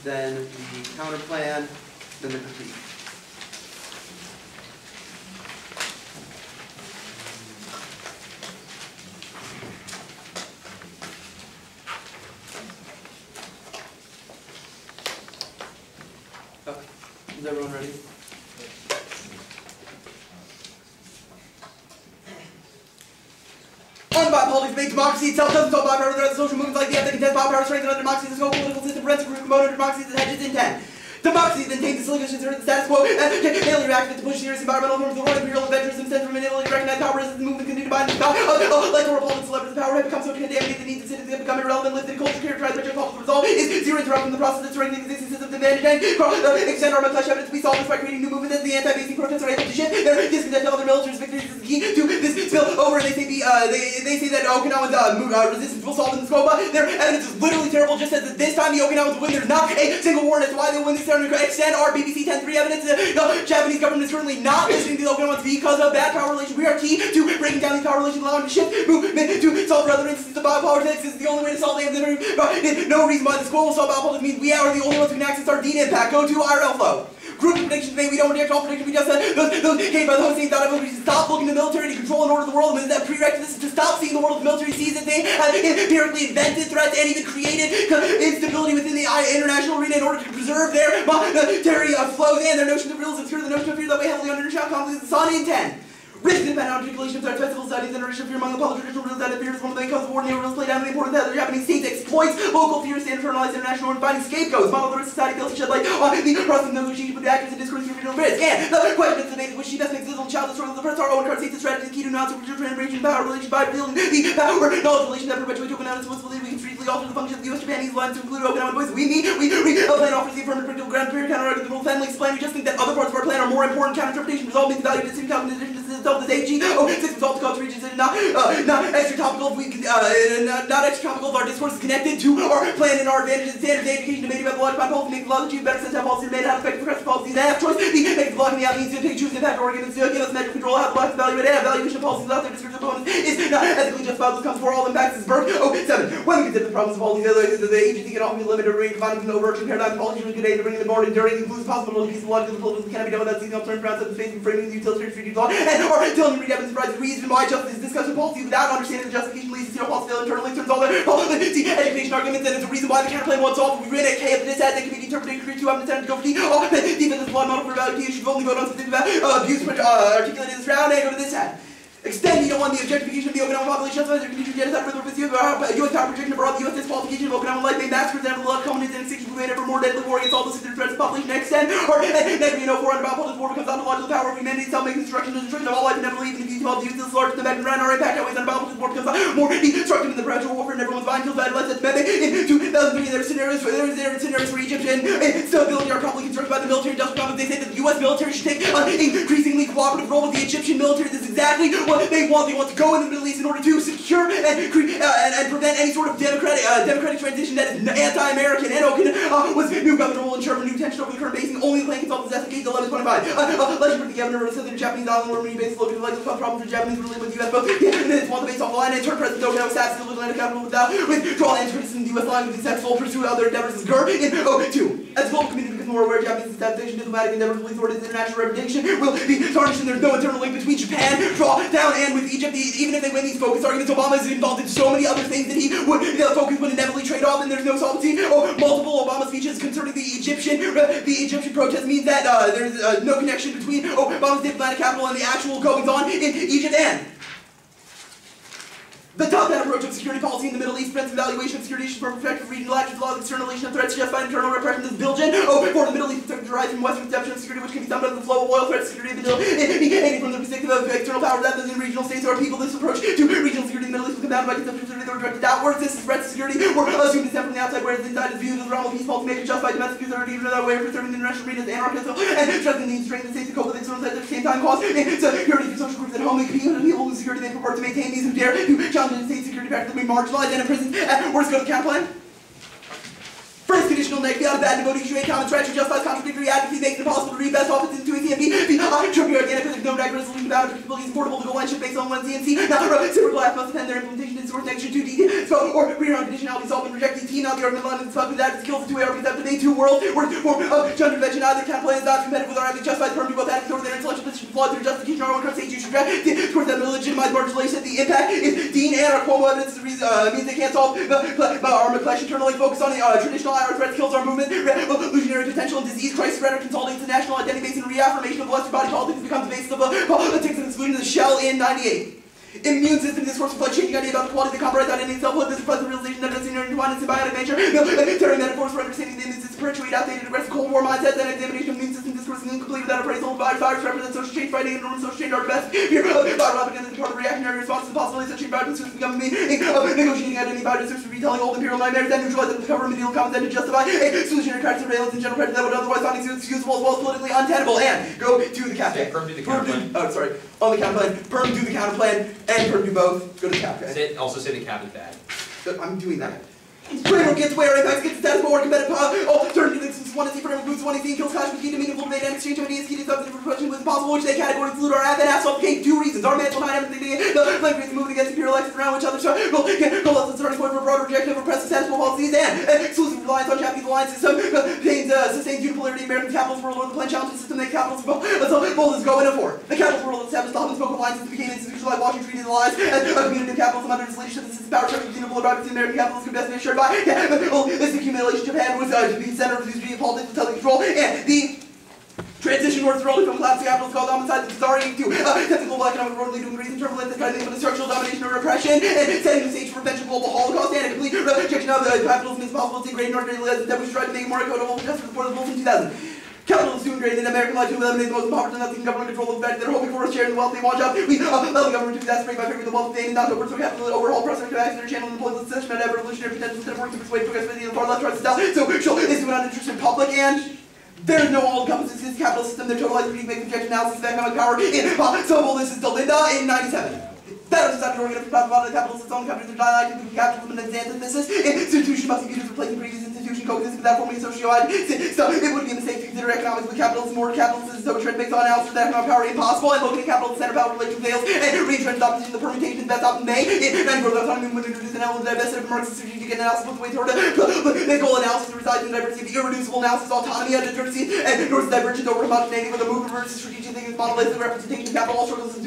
then the counter plan, then the critique. Okay, is everyone ready? Unbiased politics make democracy itself doesn't solve power threats. Social movements like the contest power strength and democracy, the scope political system, forensic component of democracy that hedges intent. Democracy then takes the solutions to the status quo and daily reacted to push serious environmental norms, the world imperial adventurism stems from inability to recognize power as the movement continue to bind the power. Like the politics, celebrities, power have become so contaminated, the needs of citizens have become irrelevant, lived in a culture characterized by geopolitical resolve is zero interrupting the process of strengthening the existing system, demand and extend our clash evidence. We solve this by creating new movements as the anti-basing protests are able to shift their discontent to other militaries. Victories is the key to this spill over. They say that Okinawan's resistance will solve in the scope. Their evidence is literally terrible, just as this time the Okinawans win. There's not a single warrant as to why they win this turn. Extend our BBC 10-3 evidence. The Japanese government is currently not listening to the Okinawans because of bad power relations. We are key to breaking down these power relations, allowing them to shift movement to solve for other instances of biopolitics. This is the only way to solve them. No reason why this quote will solve biopolitics means we are the only ones who can access our DNA impact. Go to IRL flow. Group predictions today, we don't reject all predictions, we just said those came by the Hussein thought we should stop looking to the military to control and order the world, and that prerequisite is to stop seeing the world as the military sees it. They have empirically invented threats and even created instability within the international arena in order to preserve their monetary flows and their notion of realism. Fear the notion of fear that way heavily on international conflicts is on intent. Risk independent articulation of threat, festival studies, and fear among the public traditional realism that fear is one of the main causes of war, and the real play down the importance that the Japanese state exploits local fears to internalize international and finding scapegoats. Model the risk society fails to shed light on the process of negotiation with the actors and discourse of regional risk. And the question is debated which she best makes little child the struggle of the press. Our own card states the strategy is key to non-superficial transformation power relations by building the power knowledge relation that perpetuates Okinawan responsibility. We can strategically alter the function of the U.S.-Japanese lines to include Okinawan voices. We plan offers the affirmative predictable ground period counter the rule family explain. We just think that other parts of our plan are more important. Counter-interpretation resolving the value of the city calculation itself as AG. Six resolved culture regions and not extra topical. Not extra topical. Our discourse is connected to our plan and our advantages. Standards, education, debating about the logic by policy, make the logic better sense, have policy made, how to affect progressive policies, and have choice. The next blocking the out means to take choose impact arguments to give us measure control, how to block the value, and have valuation of policies without their descriptive opponents is not ethically justifiable. This comes for all impacts. This is verb 7. When we consider the problems of all these other the agency can often be limited range defining an overarching paradigm. Policy should today to bring the more enduring includes possible to piece of logic of the political cannot be done without seeing the alternative grounds of the space and framing the utilitarian treaty law and or telling read evidence provides the reason why justice is discussing policy without understanding the justification leads to zero policy failure internally turns all their policy education arguments and it's a reason why the counterplan won't solve. We read a K of the dissent that can be interpreted to create 2 to go for D. Defensive law model for evaluation should only vote on something about abuse articulated in this round and go to this hat. Extend the objectification of the Okinawan population, otherwise there continues genocide further with U.S. power projection abroad, the U.S. disqualification of Okinawan life, made massacres and blood culminates in extinction, we made ever more deadly war against all the citizens, threats of population, extend, or never you know, 400 about political war becomes ontological power of humanity, itself making destruction and destruction of all life, and never even if you tell the use this large the back and round, our impact outweighs on political war becomes more destructive in the perpetual warfare, and everyone's mind kills that less than in 2003, there are scenarios for Egyptian stability are probably constructed by the military industrial complex. They say that the U.S. military should take an increasingly cooperative role with the Egyptian military. This is exactly what they want. They want to go in the Middle East in order to secure and prevent any sort of democratic transition that is anti-American. And Okinawa was new governor will ensure new tension over the current basing. Only the plan can solve this SK 1125. Legend for the governor of the southern Japanese island where many bases located like the problem for Japanese related with the U.S. both. And then want the base off the line and turn President Okinawa status to the Atlantic capital without withdrawal and criticism the U.S. line with successful pursuit of other endeavors is GER in 02. As the global community becomes more aware, Japanese adaptation, diplomatic endeavors, police authorities, international reputation will be tarnished, and there's no internal link between Japan, draw down, and with Egypt. Even if they win these focus arguments, Obama is involved in so many other things that he would focus would inevitably trade off, and there's no solvency. Multiple Obama speeches concerning the Egyptian protest means that there's no connection between Obama's diplomatic capital and the actual goings on in Egypt. And the top-down approach of security policy in the Middle East prevents evaluation of security issues from perspective of regional actions, laws, externalization of threats, justified internal repression. This billion for the Middle East derives from Western conception of security, which can be summed up as the flow of oil threats, security of the Middle from the perspective of external powers rather than regional states or people. This approach to regional security in the Middle East was compounded by conception of security that were directed outwards. This is threats to security were assumed to stem from the outside, whereas inside is viewed as the realm of peace policy makers justified domestic security, even another way of preserving the international arena as anarchism and strengthening the strength of the states to cope with external threats at the same time cause security for social groups at home. People whose security they purport to maintain these who dare to challenge the state security practices be marginalized and imprisoned at worst go to counterplan. First conditional negative out of that devoting to a common strategy justifies contradictory advocacy makes it impossible to read best office into a CMB. The trivia organic physics no direct resolution about predictability is portable to go line ship based on one CNC. Now reciprocal acts must attend their implementation is source next to 2D, so, or rear-on conditionality, solve and reject these T, not the argument of London, fuck with that, skills of 2 ARPs after day 2 world, where form of gender convention, either can play is not competitive with our having justified firm to both addicts or their intellectual position flawed through justification, our own current stage, you should draft, towards that legitimized marginalization, the impact is Dean and our Cuomo evidence is the reason, means they can't solve armor clash internally, focus on the traditional IR threats, kills our movement, illusionary potential and disease, crisis spreader, consolidates the national identity base and reaffirmation of Western body politics becomes the basis of politics and exclusion of the shell in 98. Immune system discourse reflects changing idea about the quality of the copyright identity self-hood. This reflects the realization that it's intertwined in symbiotic nature. Military metaphors for understanding the immune system perpetuate outdated aggressive Cold War mindsets and examination of immune system discourse is incomplete without appraisal of virus represent social change, fighting and normal social change are the best. Here, biological is part of the reactionary response to the possibility of such environment systems becoming negotiating identity virus systems retelling old imperial nightmares and neutralizing the cover of medieval comments and to justify a solutionary crack surveillance and general practice that would otherwise find excusable as well as politically untenable. And go to the cafe. Perm do the counterplan. Oh, sorry. On the counterplan. Perm do the counterplan and perm do both. Go to the cap, guys. Also say the cap is bad. I'm doing that. Framework gets where impacts get the status quo or competitive alternative existence. One to see framework moves, one to see kills clash with key to meaningful debate and exchange of ideas, key to substantive reflection was impossible, which they categorically include our app and ass off 2 reasons. Our mental mind, everything, the blank reason moving against imperial axis around which others go less the starting point for a broader rejection of oppressive status quo policies and exclusive reliance on Japanese alliance system sustains unipolarity American capitalist world or the plan challenges system that capitalists bold as go in for. The capitalist world established the hub and spoke alliances became institutionalized Washington treaties alliance and a community of capitalism under its leadership. The system power structure between the private American capitalists could best be assured by this accumulation Japan was to be the center of these geopolitics and control, and the transition towards the role of class capitals called homicide that is already to technical global economic world leading to increasing turbulence and fighting for the structural domination or repression and setting the stage for prevention global holocaust and a complete rejection of the capitalism is possible to degrade North Korea that was tried to make it more equitable just for the Wolf in 2000. Capitalists soon created an American life to eliminate the most impoverished and nothing government control of the fact that they're hoping for a share in the wealth they want up. We allow the government to exacerbate by favoring the wealth of fame and not to overthrow capital and overhaul prospective acts that are channeled in the political system and have revolutionary potential instead of working to persuade progress by the far left tries to sell. So she'll is not interested in public and there is no all-encompassing capitalist system that totalizes critique make projection analysis of economic power in so this is Delinda in 97. That is not an organization about the capitalist its own countries are dialectic between capitalism and its antithesis. Institution must be viewed as replacing previous institution coexist without forming a socioid. So it would be a mistake to consider economics with capitalism or capitalism so trend makes all analysis of economic power impossible and locating capital at the center of power relation fails and retrench opposition the permutation best option may and growth autonomy would introduce an element divested of Marxist strategic analysis with the way toward the goal analysis resides in the diversity of the irreducible analysis autonomy and diversity and towards divergence over homogeneity with a movement versus strategic thinking monolithic representation of capital all struggles and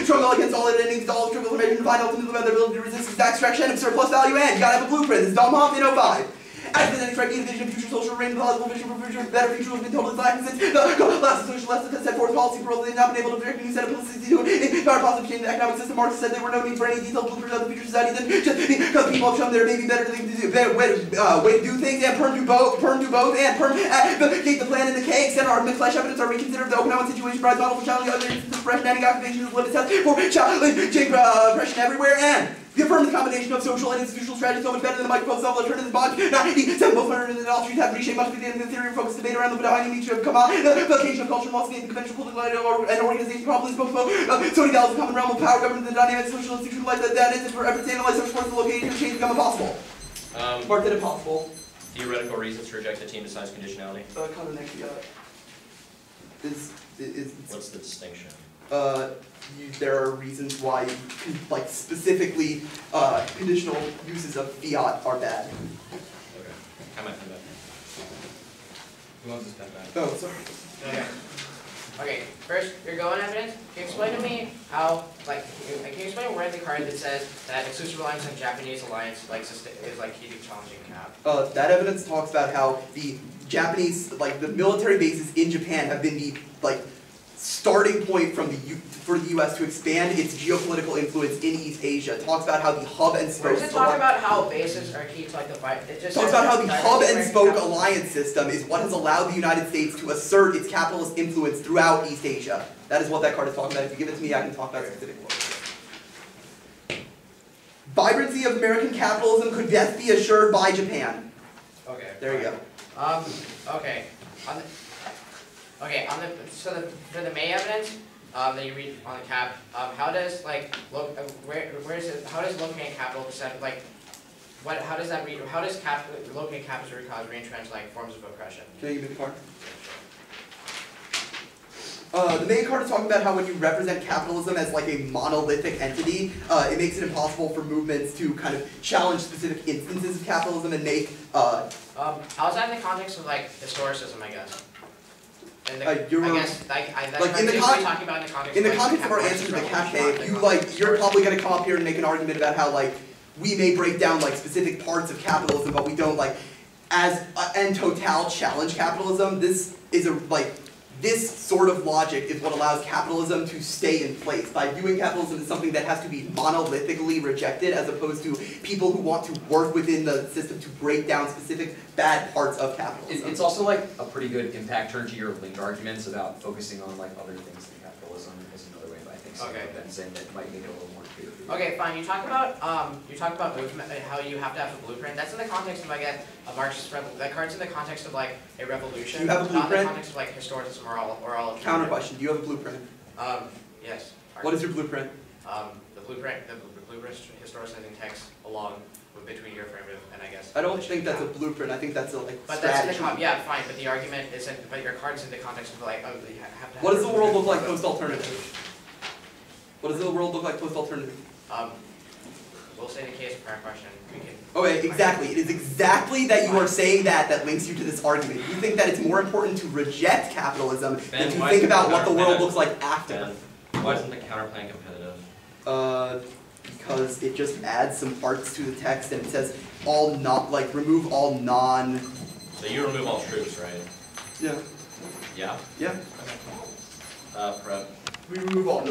struggle against all endings all struggles are measured to find ultimately their ability to resist extraction of surplus value and you gotta have a blueprint. This is Dom Hoff in 05. As the next right vision of future social reign, plausible vision for future better future has been totally lacking since the last social left that set forth policy for they've not been able to direct a new set of policies to power positive change in the economic system. Marx said there were no need for any detailed blueprint of the future society than just because people have shown there may be better things to do, better way to do things and perm do both, and perm advocate the plan and the cakes and our mid-flash evidence are reconsidered the Okinawan situation provides model for challenging other instances of oppression and occupation is limited test for challenging oppression everywhere and we affirm the combination of social and institutional strategies so much better than the microphone self-alternative bond. 97 both murdered and all streets have reshaped much of the theory and focused debate around the behind each of come on. The application of culture, philosophy, and conventional political and organization probably spoke about so many the common realm of power, government, the dynamic social institutional life that is for efforts to analyze such forms the location of change become impossible. Mark that impossible. Theoretical reasons to reject the team decides conditionality. Kind of next is what's the distinction? There are reasons why, like specifically, conditional uses of fiat are bad. Okay. I might come back. Who wants to step back? Oh, sorry. Okay. Okay. First, your go-on evidence. Can you explain to me how, can you explain where in the card that says that exclusive reliance on Japanese alliance is key to challenging cap? That evidence talks about how the Japanese, the military bases in Japan have been the starting point for the U.S. to expand its geopolitical influence in East Asia. It talks about how the hub and spoke. Where does it talk about how bases are key to the fight? It just talks about how the hub and spoke alliance system is what has allowed the United States to assert its capitalist influence throughout East Asia. That is what that card is talking about. If you give it to me, I can talk about specific words. Vibrancy of American capitalism could best be assured by Japan. Okay. There you go. Okay. For the May evidence that you read on the cap, how does how does looking at capital percent how does that read? How does looking at capital cause reentrench forms of oppression? Can you give me the card? The main card is talking about how when you represent capitalism as like a monolithic entity, it makes it impossible for movements to kind of challenge specific instances of capitalism and make. How's that in the context of like historicism, I guess? In the, I guess in the context of our answer to the cafe, if you like, you're probably going to come up here and make an argument about how like we may break down like specific parts of capitalism, but we don't like as en total challenge capitalism. This is this sort of logic is what allows capitalism to stay in place by viewing capitalism as something that has to be monolithically rejected, as opposed to people who want to work within the system to break down specific bad parts of capitalism. It's also like a pretty good impact turn to your linked arguments about focusing on like other things than capitalism is another way, I think, than saying that might make it a little more clear. Okay, fine. You talk about movement, how you have to have a blueprint. That's in the context of, I guess, a Marxist revolution. That card's in the context of like a revolution. Do you have a blueprint? Not in the context of like historicism or all. Counter question. Do you have a blueprint? Yes. What is your blueprint? The blueprint historicizing text along with between your affirmative and I guess. I don't think that's a blueprint. I think that's a like but strategy. That's in the yeah, fine. But the argument isn't. But your card's in the context of like, oh, you have to. What does the world look like post-alternative? What does the world look like post-alternative? We'll say the case of prior question. We can. Okay, exactly. It is exactly that you are saying that links you to this argument. You think that it's more important to reject capitalism than to think about what the world looks like after. Why isn't the counterplan competitive? Because it just adds some parts to the text and it says all not like remove all non. So you remove all troops, right? Yeah. Yeah. Yeah. Prep. We remove all.